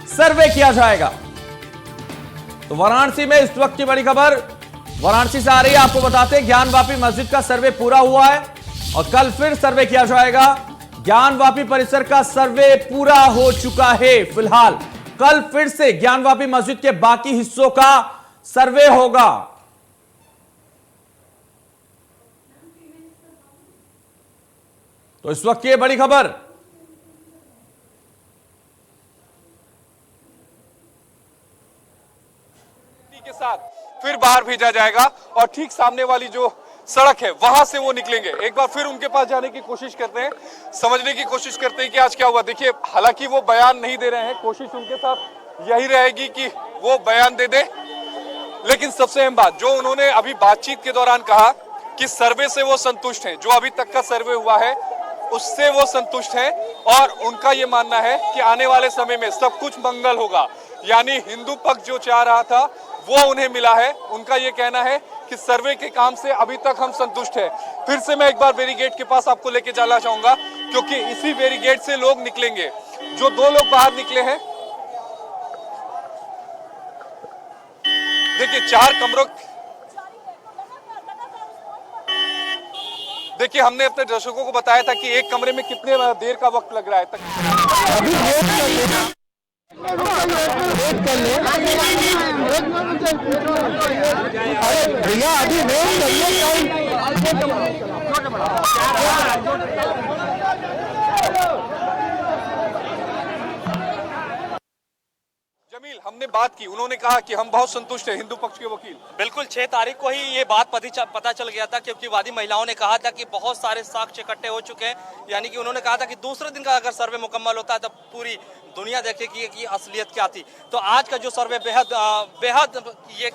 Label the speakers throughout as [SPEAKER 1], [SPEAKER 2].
[SPEAKER 1] सर्वे किया जाएगा। तो वाराणसी में इस वक्त की बड़ी खबर वाराणसी से आ रही है, आपको बताते हैं ज्ञानवापी मस्जिद का सर्वे पूरा हुआ है और कल फिर सर्वे किया जाएगा। ज्ञानवापी परिसर का सर्वे पूरा हो चुका है। फिलहाल कल फिर से ज्ञानवापी मस्जिद के बाकी हिस्सों का सर्वे होगा। तो इस वक्त की बड़ी खबर
[SPEAKER 2] के साथ फिर बाहर भेजा जाएगा और ठीक सामने वाली जो सड़क है वहां से वो निकलेंगे। एक बार फिर उनके पास जाने की कोशिश करते हैं, समझने की कोशिश करते हैं कि आज क्या हुआ। देखिए, हालांकि वो बयान नहीं दे रहे हैं, कोशिश उनके साथ यही रहेगी कि वो बयान दे दे, लेकिन सबसे अहम बात जो उन्होंने अभी बातचीत के दौरान कहा कि सर्वे से वो संतुष्ट हैं, जो अभी तक का सर्वे हुआ है उससे वो संतुष्ट हैं और उनका ये मानना है कि आने वाले समय में सब कुछ मंगल होगा। यानी हिंदू पक्ष जो चाह रहा था वो उन्हें मिला है। उनका ये कहना है कि सर्वे के काम से अभी तक हम संतुष्ट हैं। फिर से मैं एक बार बैरिकेड के पास आपको लेके जाना चाहूंगा, क्योंकि इसी बैरिकेड से लोग निकलेंगे। जो दो लोग बाहर निकले हैं, देखिए देखिए हमने अपने दर्शकों को बताया था कि एक कमरे में कितने देर का वक्त लग रहा है
[SPEAKER 3] भैया अभी
[SPEAKER 2] जमील, हमने बात की, उन्होंने कहा कि हम बहुत संतुष्ट हैं, हिंदू पक्ष के वकील।
[SPEAKER 4] बिल्कुल 6 तारीख को ही ये बात पता चल गया था, क्योंकि वादी महिलाओं ने कहा था कि बहुत सारे साक्ष्य इकट्ठे हो चुके हैं। यानी कि उन्होंने कहा था कि दूसरे दिन का अगर सर्वे मुकम्मल होता है तब पूरी दुनिया देखेगी कि असलियत क्या थी। तो आज का जो सर्वे बेहद ये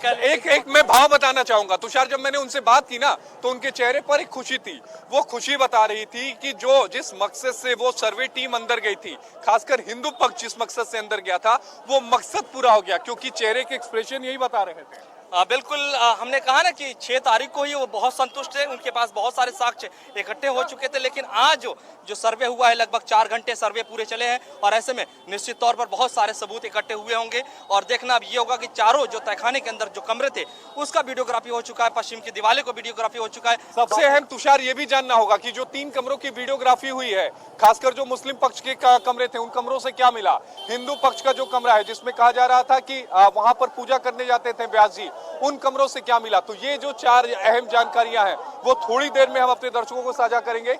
[SPEAKER 2] एक मैं भाव बताना चाहूंगा तुषार, जब मैंने उनसे बात की ना तो उनके चेहरे पर एक खुशी थी। वो खुशी बता रही थी कि जिस मकसद से वो सर्वे टीम अंदर गई थी, खासकर हिंदू पक्ष जिस मकसद से अंदर गया था, वो मकसद पूरा हो गया, क्योंकि चेहरे के एक्सप्रेशन यही बता रहे थे।
[SPEAKER 4] बिल्कुल, हमने कहा ना कि 6 तारीख को ही वो बहुत संतुष्ट है, उनके पास बहुत सारे साक्ष्य इकट्ठे हो चुके थे। लेकिन आज जो सर्वे हुआ है, लगभग 4 घंटे सर्वे पूरे चले हैं और ऐसे में निश्चित तौर पर बहुत सारे सबूत इकट्ठे हुए होंगे। और देखना अब ये होगा कि चारों जो तहखाने के अंदर जो कमरे थे उसका वीडियोग्राफी हो चुका है, पश्चिम की दीवारें को वीडियोग्राफी हो चुका है।
[SPEAKER 2] सबसे अहम तुषार ये भी जानना होगा कि जो 3 कमरों की वीडियोग्राफी हुई है, खासकर जो मुस्लिम पक्ष के कमरे थे, उन कमरों से क्या मिला। हिंदू पक्ष का जो कमरा है जिसमें कहा जा रहा था कि वहां पर पूजा करने जाते थे व्यास जी, उन कमरों से क्या मिला। तो ये जो 4 अहम जानकारियां हैं वो थोड़ी देर में हम अपने दर्शकों को साझा करेंगे।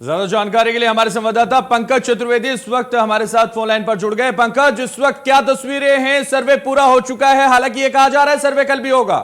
[SPEAKER 1] ज्यादा जानकारी के लिए हमारे संवाददाता पंकज चतुर्वेदी इस वक्त हमारे साथ फोन लाइन पर जुड़ गए। पंकज, इस वक्त क्या तस्वीरें हैं? सर्वे पूरा हो चुका है, हालांकि ये कहा जा रहा है सर्वे कल भी होगा।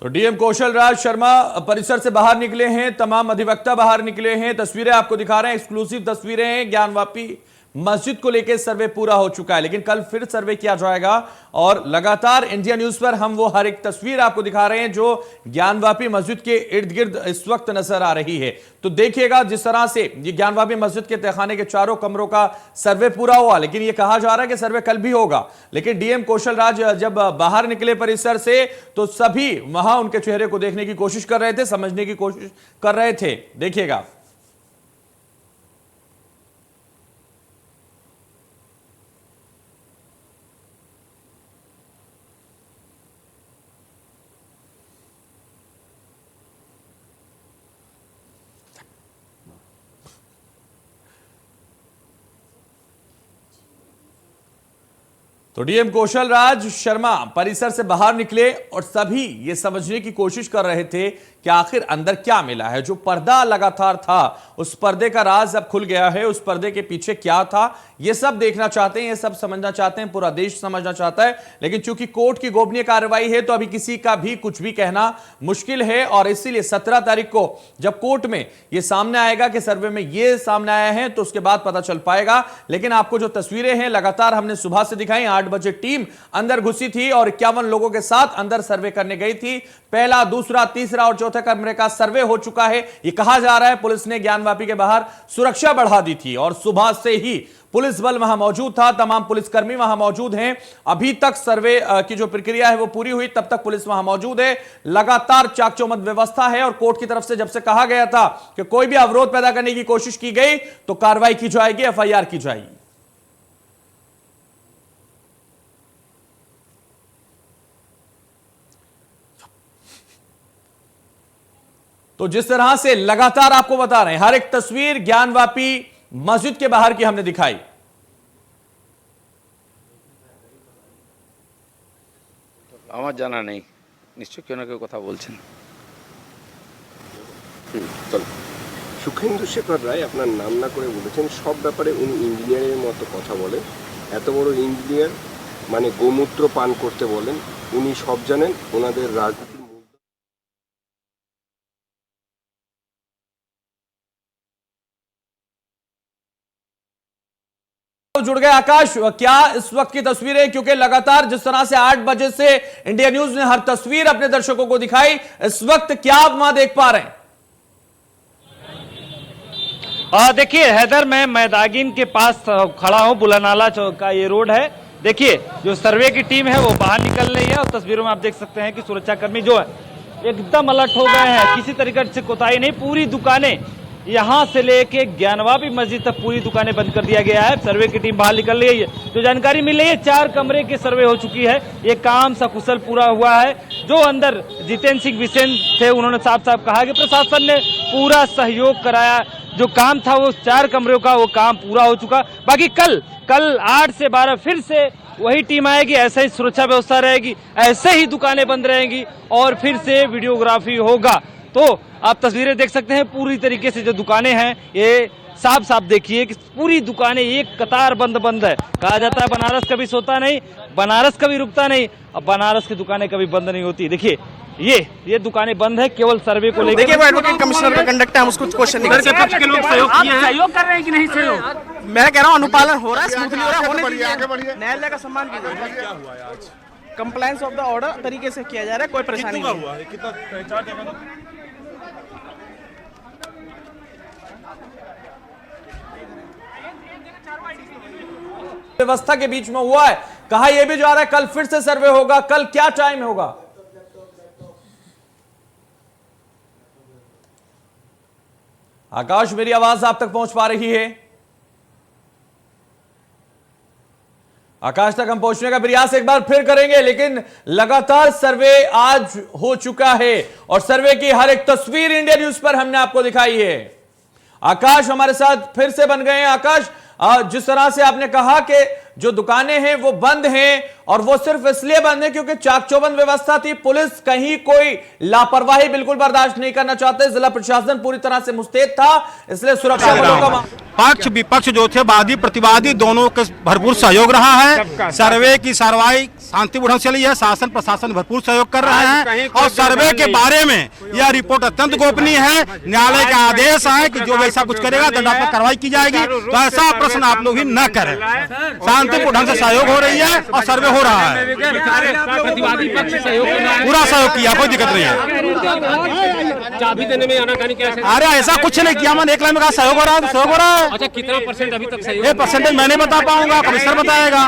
[SPEAKER 1] तो डीएम कौशल राज शर्मा परिसर से बाहर निकले हैं, तमाम अधिवक्ता बाहर निकले हैं। तस्वीरें आपको दिखा रहे हैं, एक्सक्लूसिव तस्वीरें हैं। ज्ञानवापी मस्जिद को लेकर सर्वे पूरा हो चुका है, लेकिन कल फिर सर्वे किया जाएगा और लगातार इंडिया न्यूज पर हम वो हर एक तस्वीर आपको दिखा रहे हैं जो ज्ञानवापी मस्जिद के इर्द गिर्द इस वक्त नजर आ रही है। तो देखिएगा जिस तरह से ये ज्ञानवापी मस्जिद के तहखाने के चारों कमरों का सर्वे पूरा हुआ, लेकिन ये कहा जा रहा है कि सर्वे कल भी होगा। लेकिन डीएम कौशल राज जब बाहर निकले परिसर से तो सभी वहां उनके चेहरे को देखने की कोशिश कर रहे थे, समझने की कोशिश कर रहे थे। देखिएगा। तो डीएम कौशल राज शर्मा परिसर से बाहर निकले और सभी ये समझने की कोशिश कर रहे थे कि आखिर अंदर क्या मिला है। जो पर्दा लगातार था उस पर्दे का राज अब खुल गया है। उस पर्दे के पीछे क्या था ये सब देखना चाहते हैं, ये सब समझना चाहते हैं, पूरा देश समझना चाहता है। लेकिन चूंकि कोर्ट की गोपनीय कार्रवाई है तो अभी किसी का भी कुछ भी कहना मुश्किल है और इसीलिए 17 तारीख को जब कोर्ट में ये सामने आएगा कि सर्वे में ये सामने आया है तो उसके बाद पता चल पाएगा। लेकिन आपको जो तस्वीरें हैं लगातार हमने सुबह से दिखाई। 8 बजे टीम अंदर घुसी थी और 51 लोगों के साथ अंदर सर्वे करने गई थी। पहला, दूसरा, तीसरा और चौथे कमरे का सर्वे हो चुका है। यह कहा जा रहा है पुलिस ने ज्ञानवापी के बाहर सुरक्षा बढ़ा दी थी और सुबह से ही पुलिस बल वहां मौजूद था, तमाम पुलिसकर्मी वहां मौजूद हैं। अभी तक सर्वे की जो प्रक्रिया है वो पूरी हुई, तब तक पुलिस वहां मौजूद है। लगातार चाकचौबंद व्यवस्था है और कोर्ट की तरफ से जब से कहा गया था कि कोई भी अवरोध पैदा करने की कोशिश की गई तो कार्रवाई की जाएगी, एफआईआर की जाएगी। तो जिस तरह से लगातार आपको बता रहे हैं, हर एक तस्वीर ज्ञानवापी मस्जिद के बाहर की हमने दिखाई।
[SPEAKER 3] আমার জানা নেই, নিশ্চয় কেউ না কেউ কথা বলছেন।
[SPEAKER 5] সুখেন্দু শেখর রায় আপনার নাম না করে বলেছেন সব ব্যাপারে উনি ইঞ্জিনিয়ারের মতো কথা বলেন। এত বড় ইঞ্জিনিয়ার, মানে গোমূত্র পান করতে বলেন, উনি সব জানেন। ওনাদের রাজনীতি
[SPEAKER 1] जुड़ गए आकाश, क्या इस वक्त की तस्वीरें, क्योंकि लगातार जिस तरह से 8 बजे से इंडिया न्यूज ने हर तस्वीर अपने दर्शकों को दिखाई, इस वक्त क्या आप वहां देख पा रहे हैं?
[SPEAKER 6] देखिए हैदर, मैं मैदागिन के पास खड़ा हूं। बुलानाला चौक का ये रोड है। देखिए जो सर्वे की टीम है वो बाहर निकल रही है और तस्वीरों में आप देख सकते हैं कि सुरक्षाकर्मी जो है एकदम अलर्ट हो गए हैं। किसी तरीके से कोताही नहीं। पूरी दुकानें यहां से लेके ज्ञानवापी मस्जिद तक पूरी दुकानें बंद कर दिया गया है। सर्वे की टीम बाहर निकल रही है। जो जानकारी मिल रही है 4 कमरे की सर्वे हो चुकी है। ये काम सकुशल पूरा हुआ है। जो अंदर जितेंद्र सिंह बिसेन थे उन्होंने साफ साफ कहा कि प्रशासन ने पूरा सहयोग कराया। जो काम था वो 4 कमरों का, वो काम पूरा हो चुका। बाकी कल 8 से 12 फिर से वही टीम आएगी। ऐसे ही सुरक्षा व्यवस्था रहेगी, ऐसे ही दुकानें बंद रहेंगी और फिर से वीडियोग्राफी होगा। तो आप तस्वीरें देख सकते हैं पूरी तरीके से जो दुकानें हैं ये साफ साफ देखिए कि पूरी दुकानें एक कतार बंद है। कहा जाता है बनारस कभी सोता नहीं, बनारस कभी रुकता नहीं, अब बनारस की दुकानें कभी बंद नहीं होती। देखिए ये दुकानें बंद है केवल सर्वे को लेकर।
[SPEAKER 7] देखिए वो एडवोकेट कमिश्नर का कंडक्ट है, हम उसको क्वेश्चन नहीं कर सकते।
[SPEAKER 6] पक्ष के लोग सहयोग किए हैं। सहयोग कर रहे हैं कि नहीं सहयोग?
[SPEAKER 7] मैं कह रहा हूँ अनुपालन हो रहा है, स्मूथली हो रहा है, होने दीजिए। न्यायालय का सम्मान कीजिए। क्या हुआ है आज? कंप्लायंस ऑफ द ऑर्डर तरीके से किया जा रहा है, कोई परेशानी नहीं हुआ है।
[SPEAKER 1] व्यवस्था के बीच में हुआ है। कहा यह भी जा रहा है कल फिर से सर्वे होगा। कल क्या टाइम होगा? आकाश, मेरी आवाज आप तक पहुंच पा रही है? आकाश तक हम पहुंचने का प्रयास एक बार फिर करेंगे, लेकिन लगातार सर्वे आज हो चुका है और सर्वे की हर एक तस्वीर इंडिया न्यूज पर हमने आपको दिखाई है। आकाश हमारे साथ फिर से बन गए हैं। आकाश, जिस तरह से आपने कहा कि जो दुकानें हैं वो बंद हैं और वो सिर्फ इसलिए बंद है क्योंकि चाकचौबंद व्यवस्था थी। पुलिस कहीं कोई लापरवाही बिल्कुल बर्दाश्त नहीं करना चाहते। जिला प्रशासन पूरी तरह से मुस्तैद था, इसलिए सुरक्षा बलों का
[SPEAKER 8] पक्ष विपक्ष जो थे, वादी प्रतिवादी, दोनों के भरपूर सहयोग रहा है। सर्वे की कार्रवाई शांतिपूर्ण ढंग से चली है। शासन प्रशासन भरपूर सहयोग कर रहे हैं और सर्वे के बारे में यह रिपोर्ट अत्यंत गोपनीय है। न्यायालय का आदेश है कि जो वैसा कुछ करेगा दंडात्मक कार्रवाई की जाएगी। तो ऐसा प्रश्न आप लोग भी न करें। शांतिपूर्ण ढंग से सहयोग हो रही है और सर्वे हो रहा है।
[SPEAKER 6] प्रतिवादी पक्ष सहयोग
[SPEAKER 8] पूरा सहयोग किया, कोई दिक्कत नहीं है।
[SPEAKER 6] चाबी देने में आनाकानी कैसे?
[SPEAKER 8] अरे ऐसा कुछ नहीं किया। मैंने 1 लाइन में कहा सहयोग हो रहा है तो सहयोग हो रहा है।
[SPEAKER 6] अच्छा, कितना % अभी तक सहयोग?
[SPEAKER 8] ये परसेंटेज मैं नहीं बता पाऊंगा, कमिश्नर बताएगा,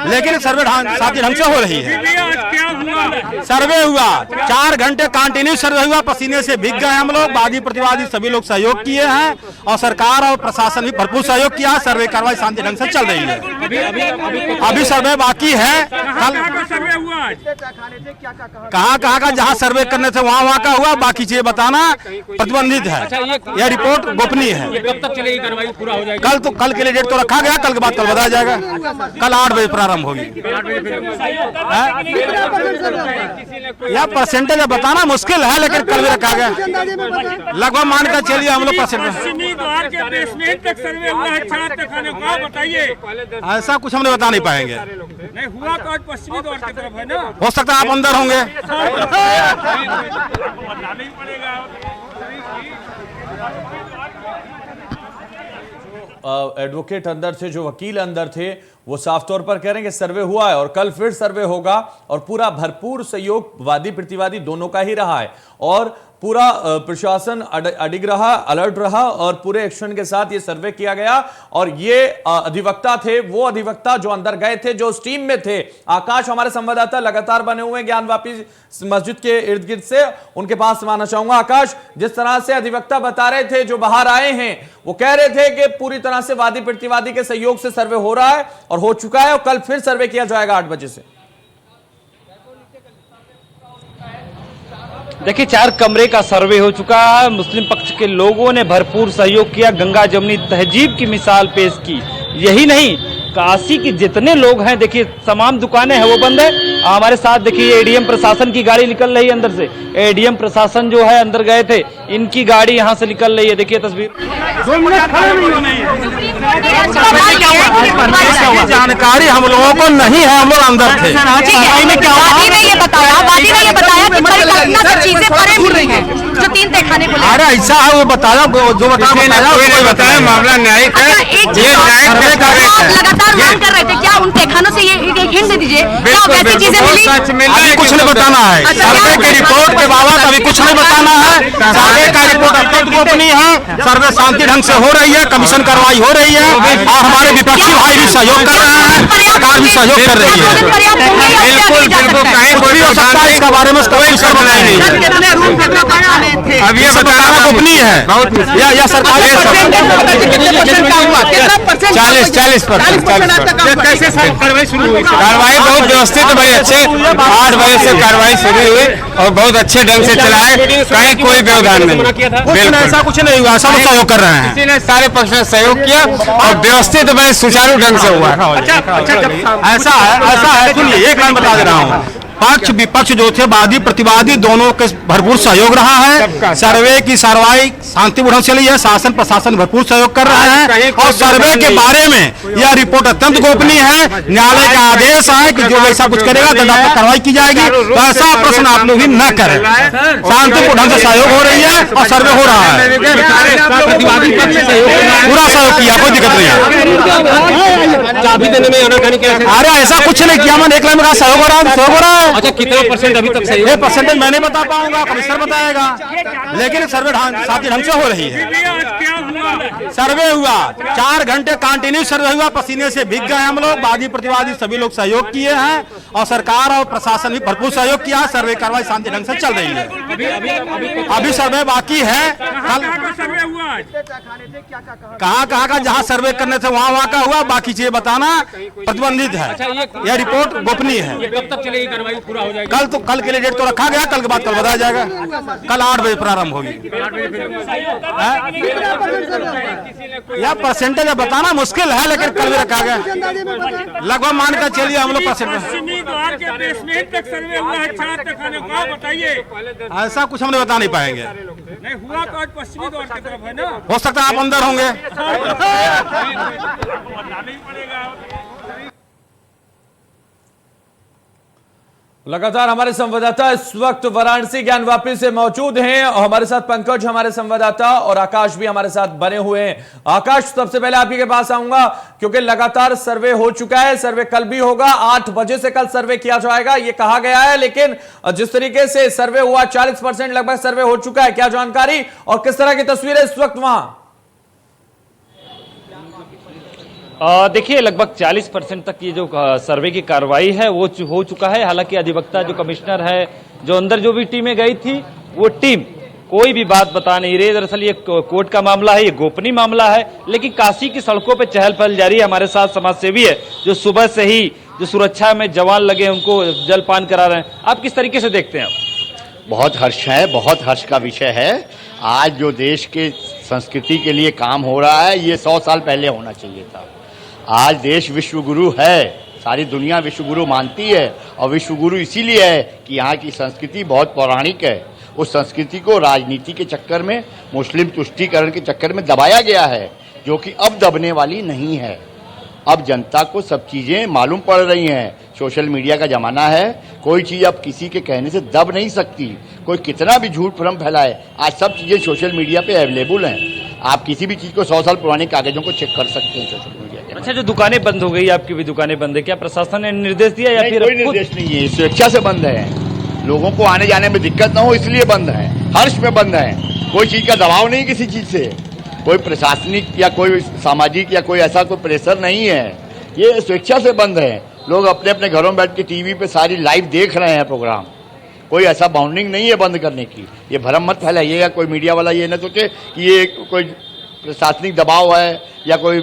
[SPEAKER 8] लेकिन सर्वे शांति ढंग से हो रही है।
[SPEAKER 6] क्या हुआ
[SPEAKER 8] सर्वे हुआ 4 घंटे कंटिन्यू सर्वे हुआ, पसीने से भीग गए हम लोग, वादी प्रतिवादी सभी लोग सहयोग किए हैं और सरकार और प्रशासन भी भरपूर सहयोग किया है। सर्वे कार्रवाई शांति ढंग से चल रही है। अभी सर्वे बाकी है। कहाँ का जहाँ सर्वे करने थे वहाँ का हुआ, बाकी चीजें बताना प्रतिबंधित है। यह रिपोर्ट गोपनीय है।
[SPEAKER 6] कब तक चलेगी कार्रवाई, पूरा हो जाएगा?
[SPEAKER 8] कल के लिए डेट तो रखा गया, कल के बाद कल बताया जाएगा। कल 8 बजे प्रारंभ होगी। यह परसेंटेज बताना मुश्किल है, लेकिन कल भी रखा गया। लगभग मान कर चलिए हम लोग परसेंटेज ऐसा कुछ हमने बता नहीं पाएंगे।
[SPEAKER 6] नहीं हुआ तो आज पश्चिमी द्वार की तरफ है ना,
[SPEAKER 8] हो सकता है आप अंदर होंगे।
[SPEAKER 1] एडवोकेट अंदर थे, जो वकील अंदर थे, वो साफ तौर पर कह रहे हैं कि सर्वे हुआ है और कल फिर सर्वे होगा और पूरा भरपूर सहयोग वादी प्रतिवादी दोनों का ही रहा है और पूरा प्रशासन अडिग रहा, अलर्ट रहा और पूरे एक्शन के साथ ये सर्वे किया गया। और ये अधिवक्ता थे, वो अधिवक्ता जो अंदर गए थे, जो उस टीम में थे। आकाश हमारे संवाददाता लगातार बने हुए हैं ज्ञानवापी मस्जिद के इर्द गिर्द से, उनके पास आना चाहूंगा। आकाश, जिस तरह से अधिवक्ता बता रहे थे जो बाहर आए हैं, वो कह रहे थे कि पूरी तरह से वादी प्रतिवादी के सहयोग से सर्वे हो रहा है और हो चुका है और कल फिर सर्वे किया जाएगा 8 बजे से।
[SPEAKER 6] देखिए 4 कमरे का सर्वे हो चुका है। मुस्लिम पक्ष के लोगों ने भरपूर सहयोग किया, गंगा जमुनी तहजीब की मिसाल पेश की। यही नहीं, काशी के जितने लोग हैं, देखिए तमाम दुकानें हैं वो बंद है। हमारे साथ देखिए एडीएम प्रशासन की गाड़ी निकल रही है अंदर से। एडीएम प्रशासन जो है अंदर गए थे, इनकी गाड़ी यहां से निकल रही है। देखिए तस्वीर।
[SPEAKER 8] जानकारी हम लोगों को नहीं है, हम लोग अंदर थे।
[SPEAKER 9] जो 3 तहखाने खुले।
[SPEAKER 8] अरे ऐसा है, वो बताया जो बताया मामला न्यायिक है।
[SPEAKER 9] लगातार मांग कर रहे थे, क्या उन तहखानों से ये हिंट दे दीजिए, क्या वैसी चीजें मिली?
[SPEAKER 8] अभी कुछ नहीं बताना है। सर्वे की रिपोर्ट के बाबत अभी कुछ नहीं बताना है। सर्वे का रिपोर्ट अत्यंत गोपनीय है। सर्वे शांति ढंग से हो रही है, कमीशन कार्रवाई हो रही है और हमारे विपक्षी भाई भी सहयोग कर रहे हैं, सरकार भी सहयोग कर रही है। बिल्कुल हो सकता है, इसके बारे में कोई बताया नहीं है। अब ये बताना गोपनीय है। यह सरकारी 40% कार्रवाई शुरू हुई। कार्रवाई बहुत व्यवस्थित, बड़े अच्छे 8 बजे से कार्रवाई शुरू हुई और बहुत अच्छे ढंग से चला है, कहीं कोई व्यवधान नहीं। बिल्कुल ऐसा कुछ नहीं हुआ, सब सहयोग कर रहे हैं। इसी ने सारे पक्ष ने सहयोग किया और व्यवस्थित बड़े सुचारू ढंग से हुआ। ऐसा है, सुनिए एक लाइन बता दे रहा हूँ। पक्ष विपक्ष जो थे, वादी प्रतिवादी दोनों के भरपूर सहयोग रहा है। सर्वे की कार्रवाई शांतिपूर्ण चली है, शासन प्रशासन भरपूर सहयोग कर रहे हैं और सर्वे के बारे में यह रिपोर्ट अत्यंत गोपनीय है। न्यायालय का आदेश है कि जो ऐसा कुछ करेगा दंडात्मक कार्रवाई की जाएगी। तो ऐसा प्रश्न आप लोग भी न करें। शांतिपूर्ण ढंग से सहयोग हो रही है और सर्वे हो रहा है। पूरा सहयोग किया, कोई दिक्कत नहीं है। अरे ऐसा कुछ नहीं किया, मैंने एक लाइन में कहा सहयोग हो रहा है, सहयोग हो रहा है।
[SPEAKER 6] अच्छा कितना परसेंट अभी तक सही है?
[SPEAKER 8] ये परसेंटेज मैं नहीं बता पाऊंगा, कमिश्नर बताएगा, लेकिन सर्वे शांति ढंग से हो रही है। सर्वे हुआ 4 घंटे कंटिन्यू सर्वे हुआ, पसीने से भीग गए हम लोग, वादी प्रतिवादी सभी लोग सहयोग किए हैं और सरकार और प्रशासन भी भरपूर सहयोग किया है। सर्वे कार्रवाई शांति ढंग से चल रही है। अभी सर्वे बाकी है। कहाँ का जहाँ सर्वे करने थे वहाँ का हुआ, बाकी चीजें बताना प्रतिबंधित है। यह रिपोर्ट गोपनीय है।
[SPEAKER 6] कब तक चलेगी कार्रवाई, पूरा हो जाएगा?
[SPEAKER 8] कल के लिए डेट तो रखा गया, कल के बाद कल बताया जाएगा। कल 8 बजे प्रारंभ होगी। यह परसेंटेज बताना मुश्किल है, लेकिन कल भी रखा गया। लगभग मान कर चलिए हम लोग परसेंटेज। ऐसा कुछ हमने बता नहीं पाएंगे।
[SPEAKER 6] नहीं हुआ तो आज पश्चिमी द्वार की तरफ है ना,
[SPEAKER 8] हो सकता है आप अंदर होंगे।
[SPEAKER 1] लगातार हमारे संवाददाता इस वक्त वाराणसी ज्ञानवापी से मौजूद हैं और हमारे साथ पंकज हमारे संवाददाता और आकाश भी हमारे साथ बने हुए हैं। आकाश, सबसे पहले आप ही के पास आऊंगा क्योंकि लगातार सर्वे हो चुका है, सर्वे कल भी होगा, 8 बजे से कल सर्वे किया जाएगा ये कहा गया है, लेकिन जिस तरीके से सर्वे हुआ 40% लगभग सर्वे हो चुका है, क्या जानकारी और किस तरह की तस्वीरें इस वक्त वहां?
[SPEAKER 6] देखिए लगभग 40% तक ये जो सर्वे की कार्रवाई है वो हो चुका है। हालांकि अधिवक्ता जो कमिश्नर है, जो अंदर जो भी टीमें गई थी, वो टीम कोई भी बात बता नहीं रही। दरअसल ये कोर्ट का मामला है, ये गोपनीय मामला है, लेकिन काशी की सड़कों पे चहल पहल जारी है। हमारे साथ समाज सेवी है जो सुबह से ही जो सुरक्षा में जवान लगे उनको जलपान करा रहे हैं। आप किस तरीके से देखते हैं? आप
[SPEAKER 10] बहुत हर्ष है, बहुत हर्ष का विषय है। आज जो देश के संस्कृति के लिए काम हो रहा है, ये 100 साल पहले होना चाहिए था। आज देश विश्वगुरु है, सारी दुनिया विश्वगुरु मानती है, और विश्वगुरु इसीलिए है कि यहाँ की संस्कृति बहुत पौराणिक है। उस संस्कृति को राजनीति के चक्कर में, मुस्लिम तुष्टीकरण के चक्कर में दबाया गया है, जो कि अब दबने वाली नहीं है। अब जनता को सब चीज़ें मालूम पड़ रही हैं। सोशल मीडिया का ज़माना है, कोई चीज़ अब किसी के कहने से दब नहीं सकती। कोई कितना भी झूठ भ्रम फैलाए, आज सब चीज़ें सोशल मीडिया पे अवेलेबल हैं। आप किसी भी चीज़ को 100 साल पुराने कागजों को चेक कर सकते हैं सोशल मीडिया के।
[SPEAKER 6] अच्छा, जो दुकानें बंद हो गई, आपकी भी दुकानें बंद है, क्या प्रशासन ने निर्देश दिया या फिर?
[SPEAKER 10] कोई निर्देश नहीं है, स्वेच्छा से बंद है। लोगों को आने जाने में दिक्कत ना हो इसलिए बंद है, हर्ष में बंद है। कोई चीज़ का दबाव नहीं किसी चीज़ से, कोई प्रशासनिक या कोई सामाजिक या कोई ऐसा कोई प्रेशर नहीं है। ये स्वेच्छा से बंद है। लोग अपने अपने घरों में बैठ के टीवी पे सारी लाइव देख रहे हैं प्रोग्राम। कोई ऐसा बाउंडिंग नहीं है बंद करने की। ये भ्रम मत फैलाइएगा, कोई मीडिया वाला ये न सोचे कि ये कोई प्रशासनिक दबाव है या कोई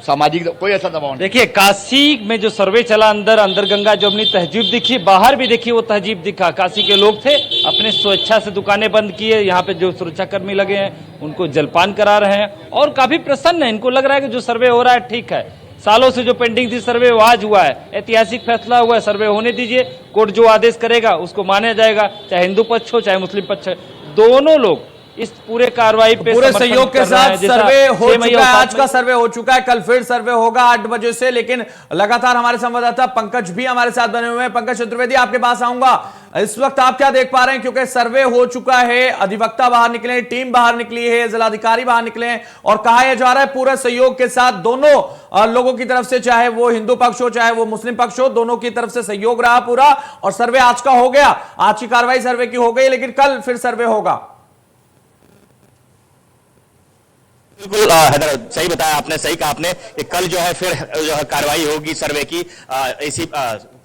[SPEAKER 10] सामाजिक, कोई ऐसा दबाव नहीं।
[SPEAKER 6] देखिए काशी में जो सर्वे चला, अंदर गंगा जो अपनी तहजीब दिखी, बाहर भी देखिए वो तहजीब दिखा। काशी के लोग थे, अपने स्वेच्छा से दुकानें बंद किए। यहाँ पे जो सुरक्षाकर्मी लगे हैं उनको जलपान करा रहे हैं और काफी प्रसन्न है। इनको लग रहा है कि जो सर्वे हो रहा है ठीक है। सालों से जो पेंडिंग थी सर्वे, वो आज हुआ है। ऐतिहासिक फैसला हुआ है, सर्वे होने दीजिए। कोर्ट जो आदेश करेगा उसको माना जाएगा, चाहे हिंदू पक्ष हो चाहे मुस्लिम पक्ष हो। दोनों लोग इस पूरे कार्रवाई पे
[SPEAKER 1] पूरे सहयोग के साथ सर्वे हो चुका है। आज का सर्वे हो चुका है, कल फिर सर्वे होगा 8 बजे से। लेकिन लगातार हमारे संवाददाता पंकज भी हमारे साथ बने हुए हैं। पंकज चतुर्वेदी, आपके पास आऊंगा। इस वक्त आप क्या देख पा रहे हैं, क्योंकि सर्वे हो चुका है, अधिवक्ता बाहर निकले, टीम बाहर निकली है, जिलाधिकारी बाहर निकले हैं और कहा यह जा रहा है पूरे सहयोग के साथ दोनों लोगों की तरफ से, चाहे वो हिंदू पक्ष हो चाहे वो मुस्लिम पक्ष हो, दोनों की तरफ से सहयोग रहा पूरा और सर्वे आज का हो गया। आज की कार्रवाई सर्वे की हो गई, लेकिन कल फिर सर्वे होगा।
[SPEAKER 11] बिल्कुल हैदर, सही बताया आपने, सही कहा आपने कि कल जो है फिर जो है कार्रवाई होगी सर्वे की। इसी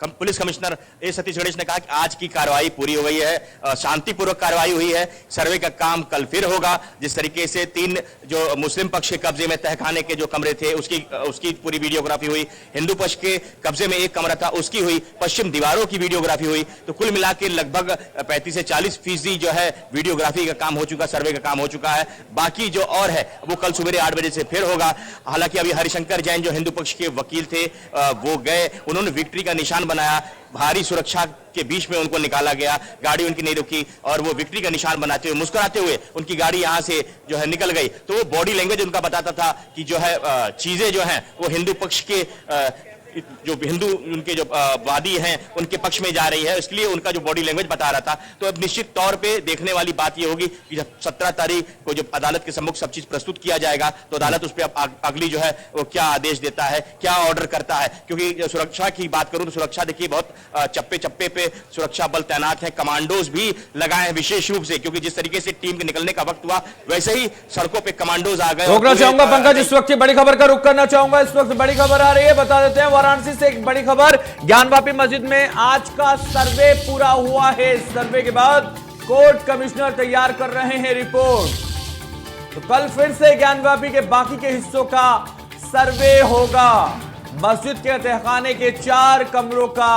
[SPEAKER 11] पुलिस कमिश्नर ए सतीश गणेश ने कहा कि आज की कार्रवाई पूरी हो गई है, शांतिपूर्वक कार्रवाई हुई है। सर्वे का काम कल फिर होगा। जिस तरीके से 3 जो मुस्लिम पक्ष के कब्जे में तहखाने के जो कमरे थे उसकी पूरी वीडियोग्राफी हुई, हिंदू पक्ष के कब्जे में एक कमरा था उसकी हुई, पश्चिम दीवारों की वीडियोग्राफी हुई। तो कुल मिला के लगभग 35 से 40% जो है वीडियोग्राफी का काम हो चुका, सर्वे का काम हो चुका है। बाकी जो और है वो कल सुबह 8 बजे से फिर होगा। हालांकि अभी हरिशंकर जैन जो हिंदू पक्ष के वकील थे वो गए, उन्होंने विक्ट्री का निशान बनाया। भारी सुरक्षा के बीच में उनको निकाला गया, गाड़ी उनकी नहीं रुकी और वो विक्ट्री का निशान बनाते हुए, मुस्कुराते हुए उनकी गाड़ी यहां से जो है निकल गई। तो वो बॉडी लैंग्वेज उनका बताता था कि जो है चीजें जो हैं वो हिंदू पक्ष के जो हिंदू उनके जो वादी हैं उनके पक्ष में जा रही है, इसलिए उनका जो बॉडी लैंग्वेज बता रहा था। तो अब निश्चित तौर पे देखने वाली बात ये होगी कि जब 17 तारीख को जब अदालत के सम्मुख सब चीज प्रस्तुत किया जाएगा तो अदालत उस पर अगली जो है वो क्या आदेश देता है, क्या ऑर्डर करता है। क्योंकि सुरक्षा की बात करूं तो सुरक्षा देखिए बहुत चप्पे चप्पे पे सुरक्षा बल तैनात है, कमांडोज भी लगाए हैं विशेष रूप से, क्योंकि जिस तरीके से टीम के निकलने का वक्त हुआ वैसे ही सड़कों पर कमांडोज आ गए।
[SPEAKER 1] रोकना चाहूंगा पंकज, इस वक्त की बड़ी खबर का रुख करना चाहूंगा। इस वक्त बड़ी खबर आ रही है, बता देते हैं वाराणसी से एक बड़ी खबर। ज्ञानवापी मस्जिद में आज का सर्वे पूरा हुआ है। सर्वे के बाद कोर्ट कमिश्नर तैयार कर रहे हैं रिपोर्ट। तो कल फिर से ज्ञानवापी के बाकी के हिस्सों का सर्वे होगा। मस्जिद के तहखाने के 4 कमरों का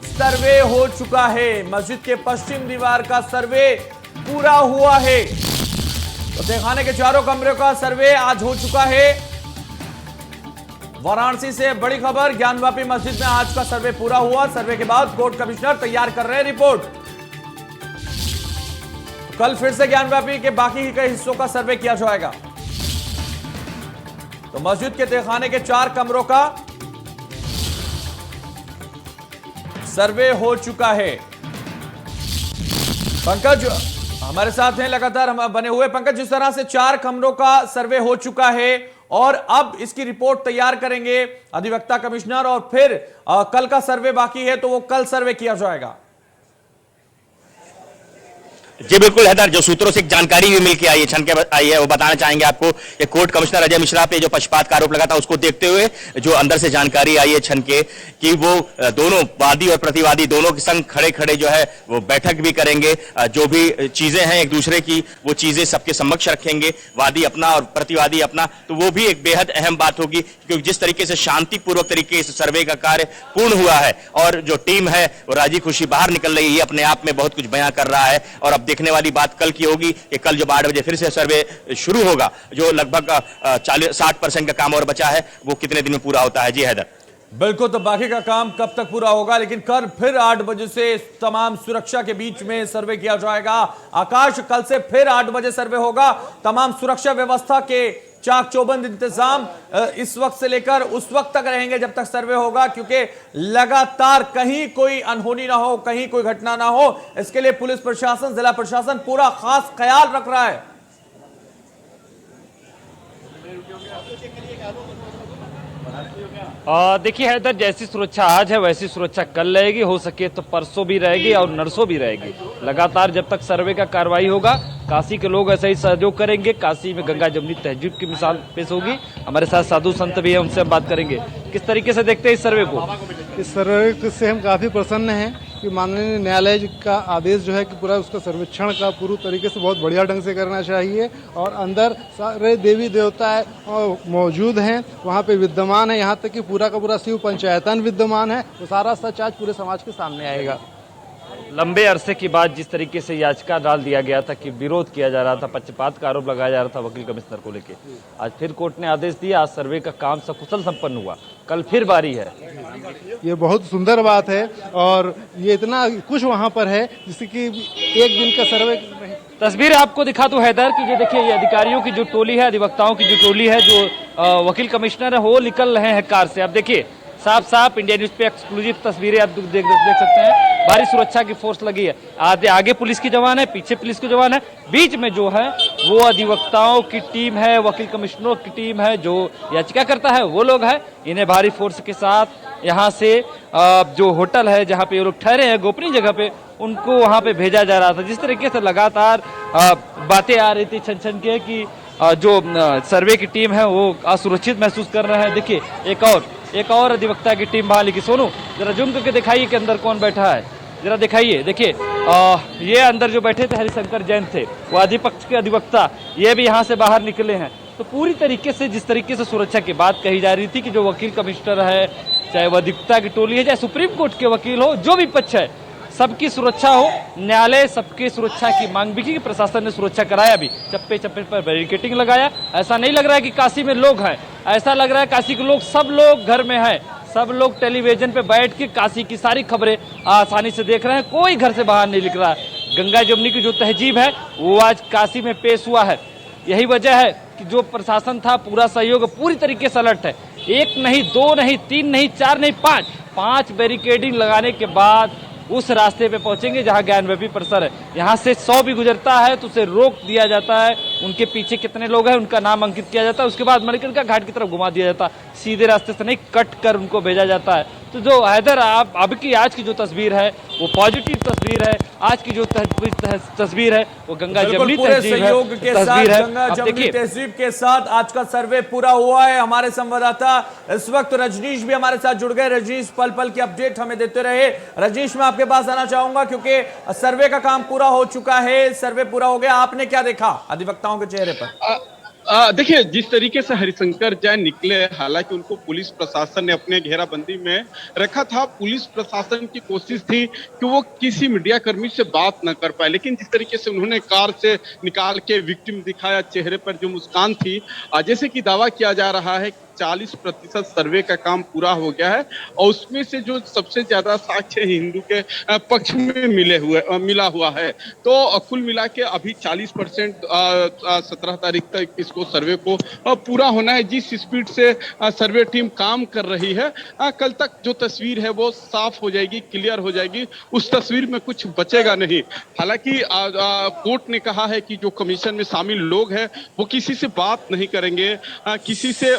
[SPEAKER 1] सर्वे हो चुका है। मस्जिद के पश्चिम दीवार का सर्वे पूरा हुआ है। तो तहखाने के 4 कमरों का सर्वे आज हो चुका है। वाराणसी से बड़ी खबर, ज्ञानवापी मस्जिद में आज का सर्वे पूरा हुआ। सर्वे के बाद कोर्ट कमिश्नर तैयार कर रहे हैं रिपोर्ट। कल फिर से ज्ञानवापी के बाकी के हिस्सों का सर्वे किया जाएगा। तो मस्जिद के तहखाने के 4 कमरों का सर्वे हो चुका है। पंकज हमारे साथ हैं लगातार हम बने हुए। पंकज, जिस तरह से 4 कमरों का सर्वे हो चुका है और अब इसकी रिपोर्ट तैयार करेंगे अधिवक्ता कमिश्नर और फिर कल का सर्वे बाकी है तो वो कल सर्वे किया जाएगा।
[SPEAKER 11] जी बिल्कुल हैदर, जो सूत्रों से एक जानकारी भी मिलकर आई है, छन के आई है, वो बताना चाहेंगे आपको कि कोर्ट कमिश्नर अजय मिश्रा पे जो पक्षपात का आरोप लगा था उसको देखते हुए जो अंदर से जानकारी आई है छन के कि वो दोनों वादी और प्रतिवादी दोनों के संग खड़े खड़े जो है वो बैठक भी करेंगे, जो भी चीजें हैं एक दूसरे की वो चीजें सबके समक्ष रखेंगे, वादी अपना और प्रतिवादी अपना। तो वो भी एक बेहद अहम बात होगी, क्योंकि जिस तरीके से शांतिपूर्वक तरीके से सर्वे का कार्य पूर्ण हुआ है और जो टीम है वो राजी खुशी बाहर निकल रही है, ये अपने आप में बहुत कुछ बयां कर रहा है। और अब देखने वाली बात कल की होगी कि कल जब 8 बजे फिर से सर्वे शुरू होगा, जो लगभग 60% का काम और बचा है, वो कितने दिन में पूरा होता है। जी हैदर,
[SPEAKER 1] बिल्कुल, तो बाकी का काम कब तक पूरा होगा, लेकिन कल फिर 8 बजे से तमाम सुरक्षा के बीच में सर्वे किया जाएगा। आकाश, कल से फिर 8 बजे सर्वे होगा, तमाम सुरक्षा व्यवस्था के चाक चौबंद इंतजाम इस वक्त से लेकर उस वक्त तक रहेंगे जब तक सर्वे होगा, क्योंकि लगातार कहीं कोई अनहोनी ना हो, कहीं कोई घटना ना हो, इसके लिए पुलिस प्रशासन, जिला प्रशासन पूरा खास ख्याल रख रहा है।
[SPEAKER 6] देखिए हैदर, जैसी सुरक्षा आज है वैसी सुरक्षा कल रहेगी, हो सके तो परसों भी रहेगी और नरसों भी रहेगी। लगातार जब तक सर्वे का कार्रवाई होगा, काशी के लोग ऐसा ही सहयोग करेंगे। काशी में गंगा जमुनी तहजीब की मिसाल पेश होगी। हमारे साथ साधु संत भी है, उनसे हम बात करेंगे। किस तरीके से देखते हैं इस सर्वे को?
[SPEAKER 12] इस सर्वे से हम काफ़ी प्रसन्न हैं कि माननीय न्यायालय का आदेश जो है कि पूरा उसका सर्वेक्षण का पूरी तरीके से बहुत बढ़िया ढंग से करना चाहिए, और अंदर सारे देवी देवता मौजूद हैं, वहाँ पे विद्यमान है, यहाँ तक कि पूरा का पूरा शिव पंचायतन विद्यमान है। तो सारा सच आज पूरे समाज के सामने आएगा।
[SPEAKER 6] लंबे अरसे के बाद जिस तरीके से याचिका डाल दिया गया था कि विरोध किया जा रहा था, पक्षपात का आरोप लगाया जा रहा था वकील कमिश्नर को लेके, आज फिर कोर्ट ने आदेश दिया, आज सर्वे का काम सकुशल संपन्न हुआ, कल फिर बारी है।
[SPEAKER 12] ये बहुत सुंदर बात है, और ये इतना कुछ वहाँ पर है जिससे कि एक दिन का सर्वे
[SPEAKER 6] तस्वीर आपको दिखा दूं हैदर कि ये देखिए, ये अधिकारियों की जो टोली है, अधिवक्ताओं की जो टोली है, जो वकील कमिश्नर है, वो निकल रहे हैं कार से। अब देखिए साफ साफ इंडिया न्यूज पे एक्सक्लूसिव तस्वीरें आप देख सकते हैं। भारी सुरक्षा की फोर्स लगी है, आगे पुलिस की जवान है, पीछे पुलिस के जवान है, बीच में जो है वो अधिवक्ताओं की टीम है, वकील कमिश्नरों की टीम है, जो याचिका करता है वो लोग है। इन्हें भारी फोर्स के साथ यहाँ से जो होटल है जहाँ पे ये लोग ठहरे हैं गोपनीय जगह पे, उनको वहाँ पे भेजा जा रहा था। जिस तरीके से लगातार बातें आ रही थी छन छन के कि जो सर्वे की टीम है वो असुरक्षित महसूस कर रहे हैं। देखिए एक और अधिवक्ता की टीम बाहर लिखी। सोनू, जरा जूम करके दिखाइए कि अंदर कौन बैठा है, जरा दिखाइए। देखिए ये अंदर जो बैठे थे हरिशंकर जैन थे, वो अधिपक्ष के अधिवक्ता, ये भी यहाँ से बाहर निकले हैं। तो पूरी तरीके से जिस तरीके से सुरक्षा की बात कही जा रही थी कि जो वकील कमिश्नर है, चाहे वो अधिवक्ता की टोली है, चाहे सुप्रीम कोर्ट के वकील हो, जो भी पक्ष है, सबकी सुरक्षा हो। न्यायालय सबकी सुरक्षा की मांग भी की, प्रशासन ने सुरक्षा कराया भी, चप्पे चप्पे पर बैरिकेडिंग लगाया। ऐसा नहीं लग रहा है कि काशी में लोग हैं, ऐसा लग रहा है काशी के लोग, सब लोग घर में हैं, सब लोग टेलीविजन पे बैठ के काशी की सारी खबरें आसानी से देख रहे हैं, कोई घर से बाहर नहीं निकल रहा है। गंगा जमुनी की जो तहजीब है वो आज काशी में पेश हुआ है। यही वजह है कि जो प्रशासन था, पूरा सहयोग पूरी तरीके से अलर्ट है। एक नहीं, दो नहीं, तीन नहीं, चार नहीं, पांच बैरिकेडिंग लगाने के बाद उस रास्ते पे पहुंचेंगे जहां ज्ञानव्यापी परिसर है। यहाँ से 100 भी गुजरता है तो उसे रोक दिया जाता है, उनके पीछे कितने लोग हैं उनका नाम अंकित किया जाता है, उसके बाद मणिकर्णिका घाट की तरफ घुमा दिया जाता है, सीधे रास्ते से नहीं कट कर उनको भेजा जाता है। तो जो हैदर आप अब की आज की जो तस्वीर है वो पॉजिटिव तस्वीर है। आज की जो तस्वीर है वो गंगा जमुनी
[SPEAKER 1] सहयोग के साथ, गंगा जमुनी तहजीब के साथ आज का सर्वे पूरा हुआ है। हमारे संवाददाता इस वक्त रजनीश भी हमारे साथ जुड़ गए। रजनीश पल पल की अपडेट हमें देते रहे। रजनीश, मैं आपके पास आना चाहूंगा क्योंकि सर्वे का काम पूरा हो चुका है, सर्वे पूरा हो गया, आपने क्या देखा अधिवक्ताओं के चेहरे पर?
[SPEAKER 13] देखिए, जिस तरीके से हरिशंकर जैन निकले, हालांकि उनको पुलिस प्रशासन ने अपने घेराबंदी में रखा था। पुलिस प्रशासन की कोशिश थी कि वो किसी मीडिया कर्मी से बात न कर पाए, लेकिन जिस तरीके से उन्होंने कार से निकाल के विक्टिम दिखाया, चेहरे पर जो मुस्कान थी, जैसे कि दावा किया जा रहा है 40% सर्वे का काम पूरा हो गया है, और उसमें से जो सबसे ज्यादा साक्ष्य हिंदू के पक्ष में मिला हुआ है। तो कुल मिला के अभी 40% 17 तारीख तक इसको सर्वे को पूरा होना है। जिस स्पीड से सर्वे टीम काम कर रही है, कल तक जो तस्वीर है वो साफ हो जाएगी, क्लियर हो जाएगी, उस तस्वीर में कुछ बचेगा नहीं। हालांकि कोर्ट ने कहा है कि जो कमीशन में शामिल लोग हैं वो किसी से बात नहीं करेंगे, किसी से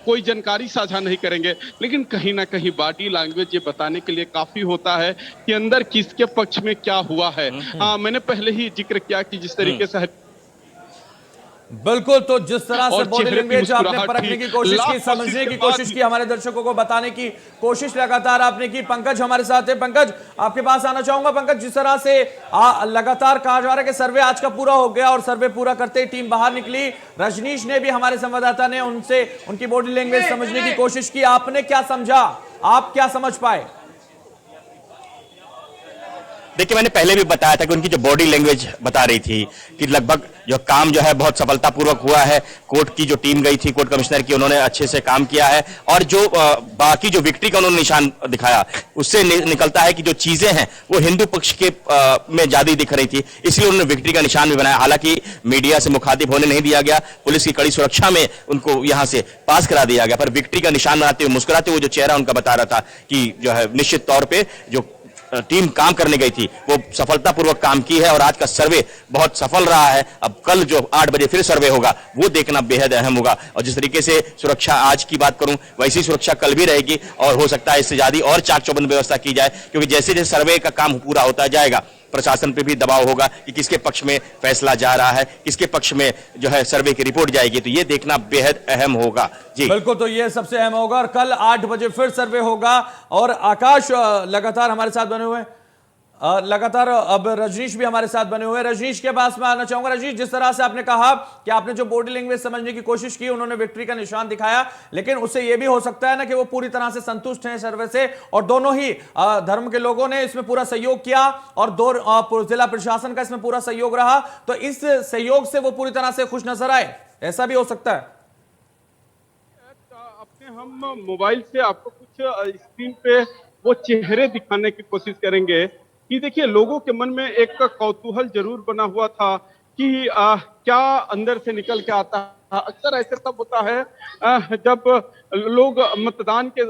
[SPEAKER 13] कोई जानकारी साझा नहीं करेंगे, लेकिन कहीं ना कहीं बॉडी लैंग्वेज ये बताने के लिए काफी होता है कि अंदर किसके पक्ष में क्या हुआ है। मैंने पहले ही जिक्र किया कि जिस तरीके से
[SPEAKER 1] बिल्कुल, तो जिस तरह से बॉडी
[SPEAKER 13] चेहरे पे
[SPEAKER 1] लैंग्वेज आपने
[SPEAKER 13] मुस्कुराहट
[SPEAKER 1] परखने
[SPEAKER 13] थी,
[SPEAKER 1] की कोशिश की,
[SPEAKER 13] लाख
[SPEAKER 1] समझने
[SPEAKER 13] कोशिश
[SPEAKER 1] की
[SPEAKER 13] के
[SPEAKER 1] कोशिश
[SPEAKER 13] बाद
[SPEAKER 1] की, हमारे दर्शकों को बताने की कोशिश लगातार आपने की। पंकज हमारे साथ है। पंकज, आपके पास आना चाहूंगा। पंकज, जिस तरह से लगातार कहा जा रहा है कि सर्वे आज का पूरा हो गया और सर्वे पूरा करते ही टीम बाहर निकली, रजनीश ने भी, हमारे संवाददाता ने उनसे उनकी बॉडी लैंग्वेज समझने की कोशिश की। आपने क्या समझा, आप क्या समझ पाए?
[SPEAKER 11] देखिए, मैंने पहले भी बताया था कि उनकी जो बॉडी लैंग्वेज बता रही थी कि लगभग जो काम जो है बहुत सफलतापूर्वक हुआ है। कोर्ट की जो टीम गई थी, कोर्ट कमिश्नर की, उन्होंने अच्छे से काम किया है और जो बाकी जो विक्ट्री का उन्होंने निशान दिखाया, उससे निकलता है कि जो चीजें हैं वो हिंदू पक्ष के में ज्यादा दिख रही थी, इसलिए उन्होंने विक्ट्री का निशान भी बनाया। हालांकि मीडिया से मुखातिब होने नहीं दिया गया, पुलिस की कड़ी सुरक्षा में उनको यहां से पास करा दिया गया, पर विक्ट्री का निशान बनाते हुए, मुस्कुराते हुए जो चेहरा उनका बता रहा था कि जो है निश्चित तौर पर जो टीम काम करने गई थी वो सफलतापूर्वक काम की है और आज का सर्वे बहुत सफल रहा है। अब कल जो 8 बजे फिर सर्वे होगा वो देखना बेहद अहम होगा और जिस तरीके से सुरक्षा आज की बात करूं, वैसी सुरक्षा कल भी रहेगी और हो सकता है इससे ज्यादा और चाक चौबंद व्यवस्था की जाए, क्योंकि जैसे जैसे सर्वे का काम पूरा होता जाएगा प्रशासन पे भी दबाव होगा कि किसके पक्ष में फैसला जा रहा है, किसके पक्ष में जो है सर्वे की रिपोर्ट जाएगी, तो ये देखना बेहद अहम होगा। जी
[SPEAKER 1] बिल्कुल, तो ये सबसे अहम होगा और कल 8 बजे फिर सर्वे होगा। और आकाश लगातार हमारे साथ बने हुए, लगातार अब रजनीश भी हमारे साथ बने हुए। रजनीश के पास मैं आना चाहूंगा। रजनीश, जिस तरह से आपने कहा कि आपने जो बॉडी लैंग्वेज समझने की कोशिश की, उन्होंने विक्ट्री का निशान दिखाया, लेकिन उससे यह भी हो सकता है ना कि वो पूरी तरह से संतुष्ट हैं सर्वे से और दोनों ही धर्म के लोगों ने इसमें पूरा सहयोग किया और जिला प्रशासन का इसमें पूरा सहयोग रहा, तो इस सहयोग से वो पूरी तरह से खुश नजर आए, ऐसा भी हो सकता है।
[SPEAKER 13] अपने हम मोबाइल से आपको कुछ स्क्रीन पे वो चेहरे दिखाने की कोशिश करेंगे कि देखिए, लोगों के मन में एक कौतूहल जरूर बना हुआ था कि क्या अंदर से निकल के आता है। अक्सर ऐसे तब होता है जब लोग मतदान के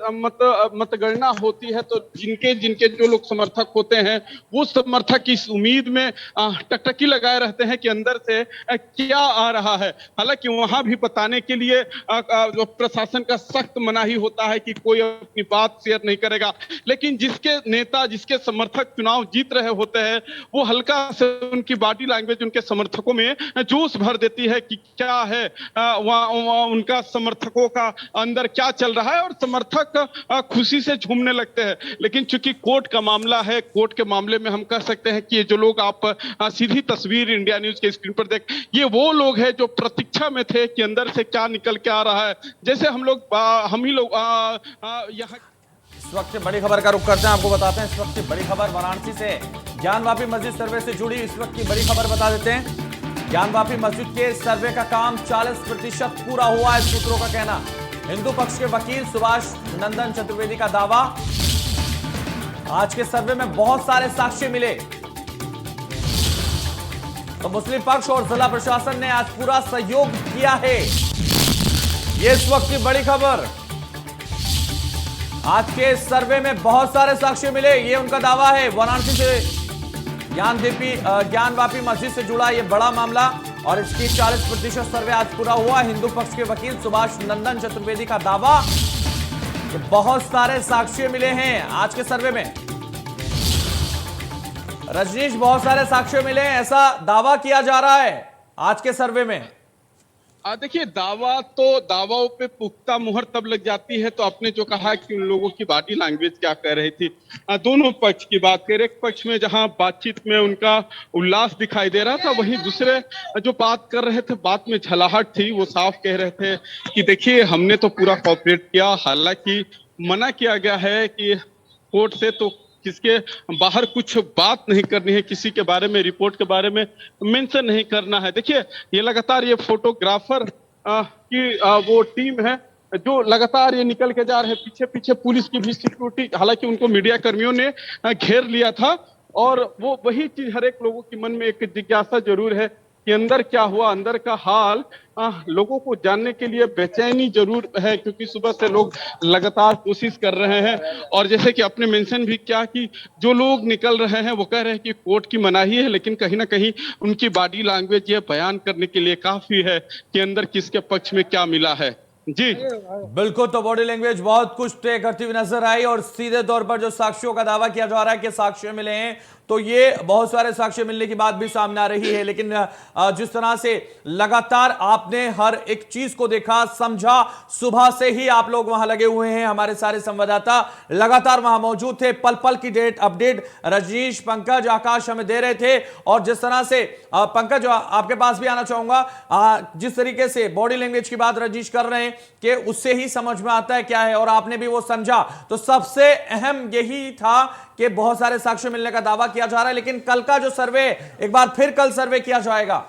[SPEAKER 13] मतगणना होती है, तो जिनके जो लोग समर्थक होते हैं वो समर्थक इस उम्मीद में टकटकी लगाए रहते हैं कि अंदर से क्या आ रहा है। हालांकि वहां भी बताने के लिए प्रशासन का सख्त मनाही होता है कि कोई अपनी बात शेयर नहीं करेगा, लेकिन जिसके नेता, जिसके समर्थक चुनाव जीत रहे होते हैं, वो हल्का से उनकी बॉडी लैंग्वेज उनके समर्थकों में जोश भर देती है कि क्या है वहाँ उनका समर्थकों का अंदर क्या चल रहा है और समर्थक खुशी से झूमने लगते हैं। लेकिन चूंकि कोर्ट का मामला है, कोर्ट के मामले में हम कह सकते हैं कि ये जो लोग आप सीधी तस्वीर इंडिया न्यूज के स्क्रीन पर देख, ये वो लोग हैं जो प्रतीक्षा में थे कि अंदर से क्या निकल के आ रहा है। जैसे हम ही लोग यहाँ
[SPEAKER 1] इस वक्त की बड़ी खबर का रुख करते हैं, आपको बताते हैं इस वक्त की बड़ी खबर वाराणसी से ज्ञानवापी मस्जिद सर्वे से जुड़ी इस वक्त की बड़ी खबर बता देते हैं। ज्ञानवापी मस्जिद के सर्वे का काम 40% पूरा हुआ है, सूत्रों का कहना। हिंदू पक्ष के वकील सुभाष नंदन चतुर्वेदी का दावा। आज के सर्वे में बहुत सारे साक्ष्य मिले, तो मुस्लिम पक्ष और जिला प्रशासन ने आज पूरा सहयोग किया है। ये इस वक्त की बड़ी खबर। आज के सर्वे में बहुत सारे साक्ष्य मिले, ये उनका दावा है। वाराणसी से ज्ञानवापी मस्जिद से जुड़ा यह बड़ा मामला और इसकी 40% सर्वे आज पूरा हुआ। हिंदू पक्ष के वकील सुभाष नंदन चतुर्वेदी का दावा कि बहुत सारे साक्ष्य मिले हैं आज के सर्वे में। रजनीश, बहुत सारे साक्ष्य मिले हैं, ऐसा दावा किया जा रहा है आज के सर्वे में।
[SPEAKER 13] देखिए, दावाओं पे पुख्ता मुहर तब लग जाती है, तो आपने जो कहा कि उन लोगों की बॉडी लैंग्वेज क्या कह रही थी, दोनों पक्ष की बात करें। एक पक्ष में जहां बातचीत में उनका उल्लास दिखाई दे रहा था, वहीं दूसरे जो बात कर रहे थे, बात में झलाहट थी। वो साफ कह रहे थे कि देखिए, हमने तो पूरा कोऑपरेट किया, हालांकि मना किया गया है कि कोर्ट से तो किसके बाहर कुछ बात नहीं करनी है, किसी के बारे में, रिपोर्ट के बारे में मेंशन नहीं करना है। देखिए, ये लगातार ये फोटोग्राफर की वो टीम है जो लगातार ये निकल के जा रहे हैं। पीछे पीछे पुलिस की भी सिक्योरिटी, हालांकि उनको मीडिया कर्मियों ने घेर लिया था और वो वही चीज हर एक लोगों के मन में एक जिज्ञासा जरूर है कि अंदर क्या हुआ, अंदर का हाल लोगों को जानने के लिए बेचैनी जरूर है, क्योंकि सुबह से लोग लगातार कोशिश कर रहे हैं। और जैसे कि आपने मेंशन भी किया कि जो लोग निकल रहे हैं वो कह रहे हैं कि कोर्ट की मनाही है, लेकिन कहीं ना कहीं उनकी बॉडी लैंग्वेज ये बयान करने के लिए काफी है कि अंदर किसके पक्ष में क्या मिला है। जी
[SPEAKER 1] बिल्कुल, तो बॉडी लैंग्वेज बहुत कुछ तय करती हुई नजर आई और सीधे तौर पर जो साक्ष्यों का दावा किया जा रहा है कि साक्ष्य मिले हैं, तो ये बहुत सारे साक्ष्य मिलने की बात भी सामने आ रही है। लेकिन जिस तरह से लगातार आपने हर एक चीज को देखा, समझा, सुबह से ही आप लोग वहां लगे हुए हैं, हमारे सारे संवाददाता लगातार वहां मौजूद थे, पल पल की डेट अपडेट रजनीश, पंकज, आकाश हमें दे रहे थे। और जिस तरह से पंकज आपके पास भी आना चाहूंगा, जिस तरीके से बॉडी लैंग्वेज की बात रजनीश कर रहे हैं कि उससे ही समझ में आता है क्या है, और आपने भी वो समझा, तो सबसे अहम यही था कि बहुत सारे साक्ष्य मिलने का दावा किया जा रहा है। लेकिन कल का जो सर्वे, एक बार फिर कल सर्वे किया जाएगा,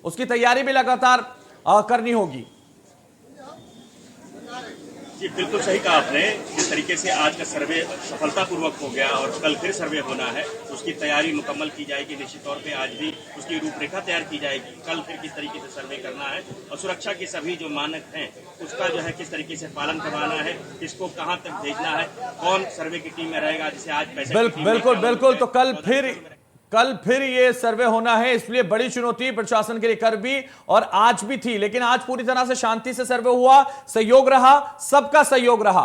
[SPEAKER 1] उसकी तैयारी भी लगातार करनी होगी।
[SPEAKER 11] जी बिल्कुल सही कहा आपने, जिस तरीके से आज का सर्वे सफलतापूर्वक हो गया और कल फिर सर्वे होना है, उसकी तैयारी मुकम्मल की जाएगी। निश्चित तौर पे आज भी उसकी रूपरेखा तैयार की जाएगी, कल फिर किस तरीके से सर्वे करना है और सुरक्षा के सभी जो मानक हैं उसका जो है किस तरीके से पालन करवाना है, किसको कहाँ तक भेजना है, कौन सर्वे की टीम में रहेगा, जिसे आज पैसे
[SPEAKER 1] बिल्कुल, तो कल फिर ये सर्वे होना है, इसलिए बड़ी चुनौती प्रशासन के लिए कर भी और आज भी थी। लेकिन आज पूरी तरह से शांति से सर्वे हुआ, सहयोग रहा, सबका सहयोग रहा।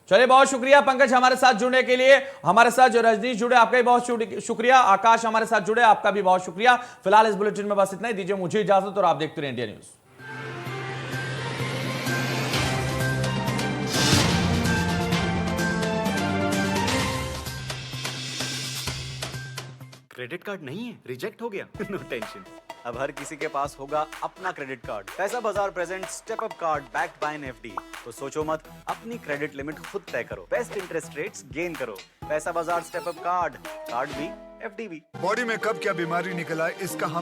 [SPEAKER 1] चलिए, बहुत शुक्रिया पंकज हमारे साथ जुड़ने के लिए। हमारे साथ जो रजनीश जुड़े, आपका भी बहुत शुक्रिया। आकाश हमारे साथ जुड़े, आपका भी बहुत शुक्रिया। फिलहाल इस बुलेटिन में बस इतना ही, दीजिए मुझे इजाजत और आप देखते रहिए इंडिया न्यूज।
[SPEAKER 14] क्रेडिट कार्ड नहीं है, रिजेक्ट हो गया। नो टेंशन, अब हर किसी के पास होगा अपना क्रेडिट कार्ड। पैसा बाजार present step up card backed by FD. तो सोचो मत, अपनी क्रेडिट लिमिट खुद तय करो, बेस्ट इंटरेस्ट रेट्स गेन करो। पैसा बाजार स्टेप अप कार्ड भी एफडी भी।
[SPEAKER 15] बॉडी में कब क्या बीमारी निकल आए, इसका हम